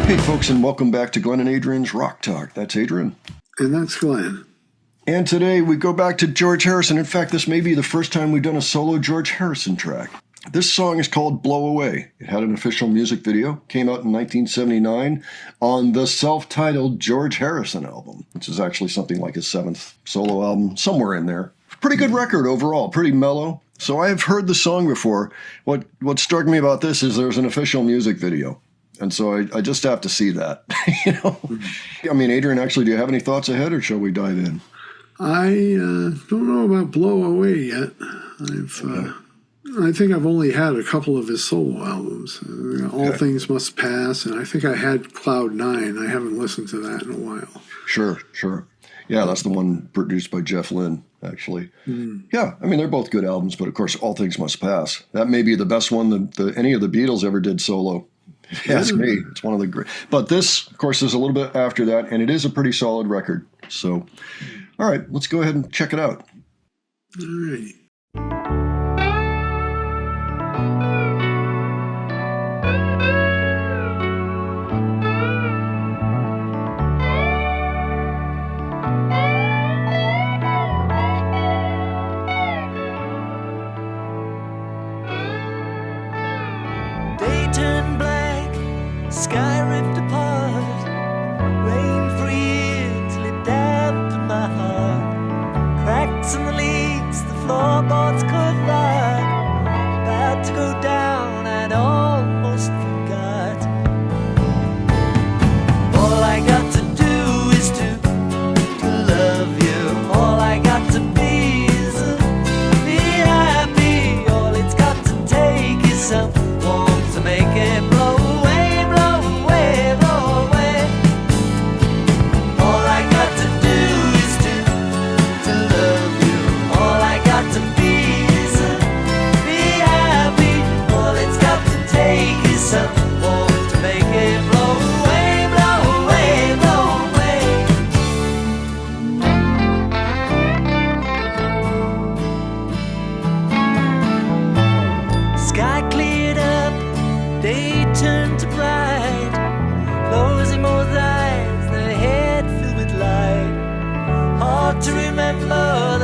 Hey folks, and welcome back to Glenn and Adrian's Rock Talk. That's Adrian. And that's Glenn. And today we go back to George Harrison. In fact, this may be the first time we've done a solo George Harrison track. This song is called Blow Away. It had an official music video, came out in 1979 on the self-titled George Harrison album, which is actually something like his seventh solo album, somewhere in there. Pretty good record overall, pretty mellow. So I have heard the song before. What struck me about this is there's an official music video. And so I just have to see that. I mean, Adrian, actually, do you have any thoughts ahead, or shall we dive in? I don't know about Blow Away yet. I think I've only had a couple of his solo albums. All Things Must Pass, and I think I had Cloud 9. I haven't listened to that in a while. Sure. Yeah, that's the one produced by Jeff Lynne, actually. Yeah, I mean, they're both good albums, but of course, All Things Must Pass. That may be the best one that any of the Beatles ever did solo. If you ask me, it's one of the great. But this, of course, is a little bit after that, and it is a pretty solid record. So, all right, let's go ahead and check it out. All right. Sky ripped apart, rain for years till it dampened my heart. Cracks in the leaks, the floorboards could rot. About to go down, I'd almost forgot. All I got to do is to love you. All I got to be is be happy. All it's got to take is someone to make it blow.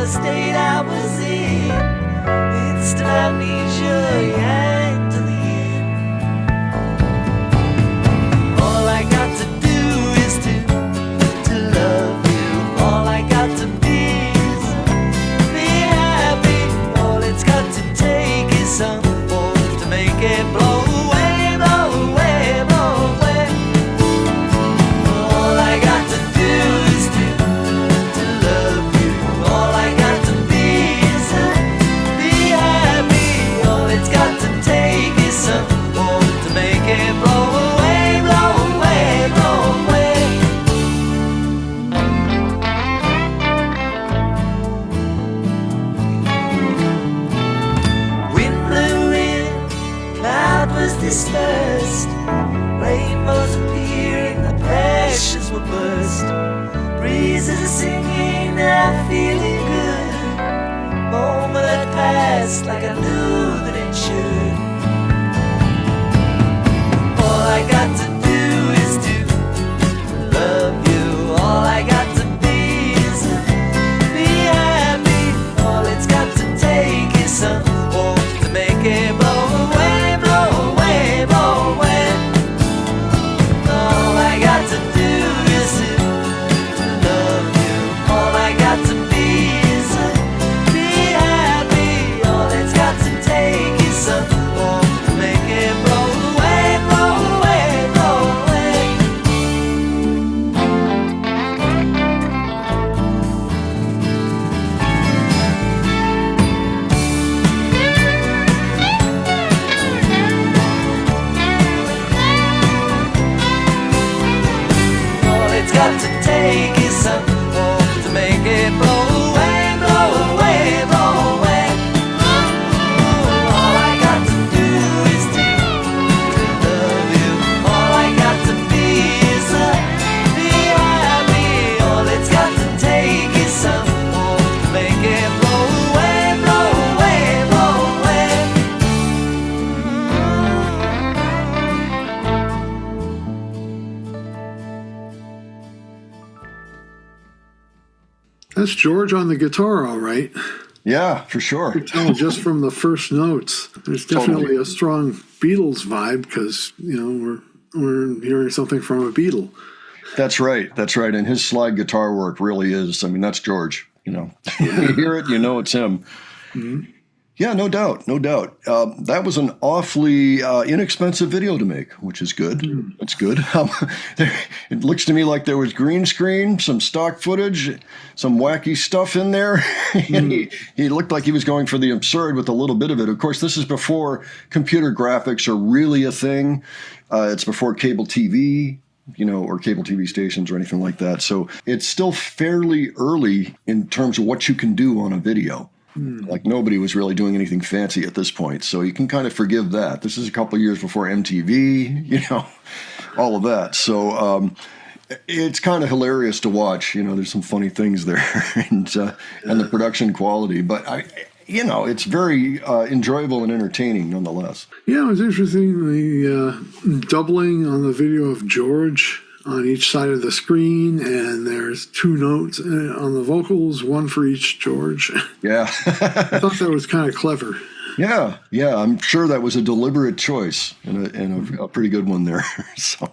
State I was in, instant amnesia, yeah, to the end. All I got to do is to love you. All I got to be is be happy. All it's got to take is someone to make it blow away, blow away, blow away. All I got to do is to love you. All I got to be is be happy. All it's got to take is someone to make it blow away, blow away, blow away. Wind blew in, cloud was dispersed, rainbows appearing, the passions were burst. Breezes are singing, I'm feeling good. Moment had passed like I knew that it should. All I got to do is to love you. All I got to be is be happy. All it's got to take is someone to make it blow away, blow away, blow away. All I got to do is to love you. All I got to be is be happy. All it's got to take is someone That's George on the guitar, all right. Yeah, for sure. You can tell just from the first notes. There's definitely a strong Beatles vibe because, we're hearing something from a Beatle. That's right. That's right. And his slide guitar work really is, I mean, that's George, When you hear it, it's him. Mm-hmm. Yeah, no doubt. No doubt. That was an awfully inexpensive video to make, which is good. Mm. That's good. It looks to me like there was green screen, some stock footage, some wacky stuff in there. And he looked like he was going for the absurd with a little bit of it. Of course, this is before computer graphics are really a thing. It's before cable TV, or cable TV stations or anything like that. So it's still fairly early in terms of what you can do on a video. Like nobody was really doing anything fancy at this point. So you can kind of forgive that. This is a couple of years before MTV, all of that. So it's kind of hilarious to watch. There's some funny things there and the production quality. But it's very enjoyable and entertaining nonetheless. Yeah, it was interesting, the doubling on the video of George on each side of the screen, and there's two notes on the vocals, one for each George. Yeah. I thought that was kind of clever. Yeah, I'm sure that was a deliberate choice and a pretty good one there. So,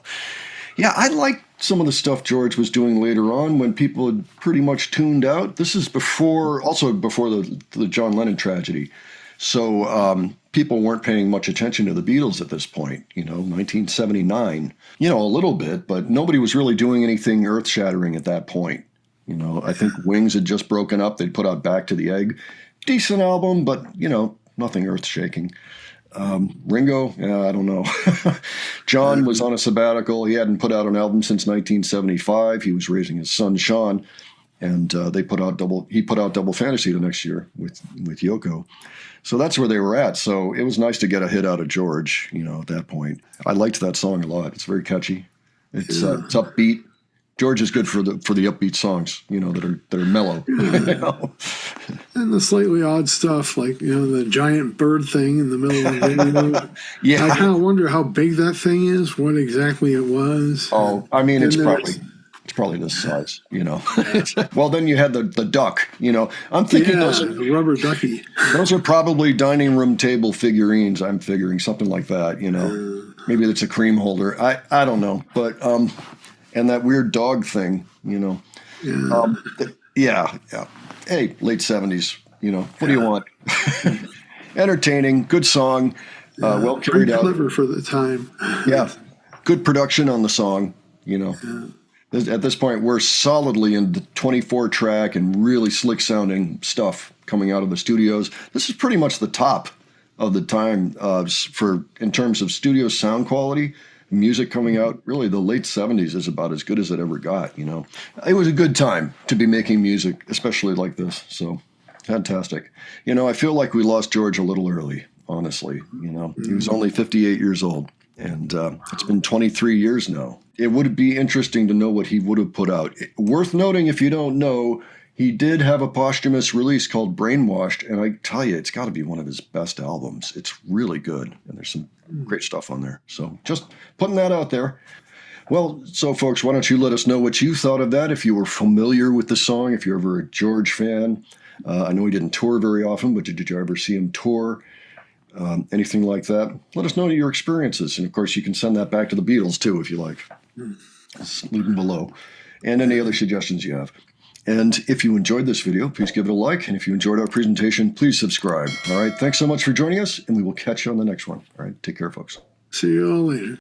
yeah, I like some of the stuff George was doing later on when people had pretty much tuned out. This is before the John Lennon tragedy. So people weren't paying much attention to the Beatles at this point, 1979, a little bit, but nobody was really doing anything earth-shattering at that point. I think Wings had just broken up. They'd put out Back to the Egg. Decent album, but, nothing earth-shaking. Ringo, I don't know. John was on a sabbatical. He hadn't put out an album since 1975. He was raising his son, Sean, and he put out Double Fantasy the next year with Yoko. So that's where they were at. So it was nice to get a hit out of George, at that point. I liked that song a lot. It's very catchy. It's upbeat. George is good for the upbeat songs, that are mellow. And the slightly odd stuff, like the giant bird thing in the middle of the video. Yeah, I kind of wonder how big that thing is, what exactly it was. Oh, I mean, it's probably this size, Well, then you had the duck, I'm thinking the rubber ducky. Those are probably dining room table figurines. I'm figuring something like that, Maybe it's a cream holder. I don't know, but and that weird dog thing, Yeah. Hey, late 70s, what do you want? Entertaining, good song, well carried out. Clever for the time. Yeah, good production on the song, At this point, we're solidly in the 24-track and really slick-sounding stuff coming out of the studios. This is pretty much the top of the time in terms of studio sound quality, music coming out. Really, the late 70s is about as good as it ever got, It was a good time to be making music, especially like this. So, fantastic. I feel like we lost George a little early, honestly. He was only 58 years old. And it's been 23 years now. It would be interesting to know what he would have put out. Worth noting, if you don't know, he did have a posthumous release called Brainwashed. And I tell you, it's got to be one of his best albums. It's really good. And there's some great stuff on there. So just putting that out there. Well, so folks, why don't you let us know what you thought of that, if you were familiar with the song, if you're ever a George fan. I know he didn't tour very often, but did you ever see him tour? Anything like that, let us know your experiences. And of course, you can send that back to the Beatles too, if you like. Just leave them below. And any other suggestions you have. And if you enjoyed this video, please give it a like. And if you enjoyed our presentation, please subscribe. All right. Thanks so much for joining us, and we will catch you on the next one. All right. Take care, folks. See you all later.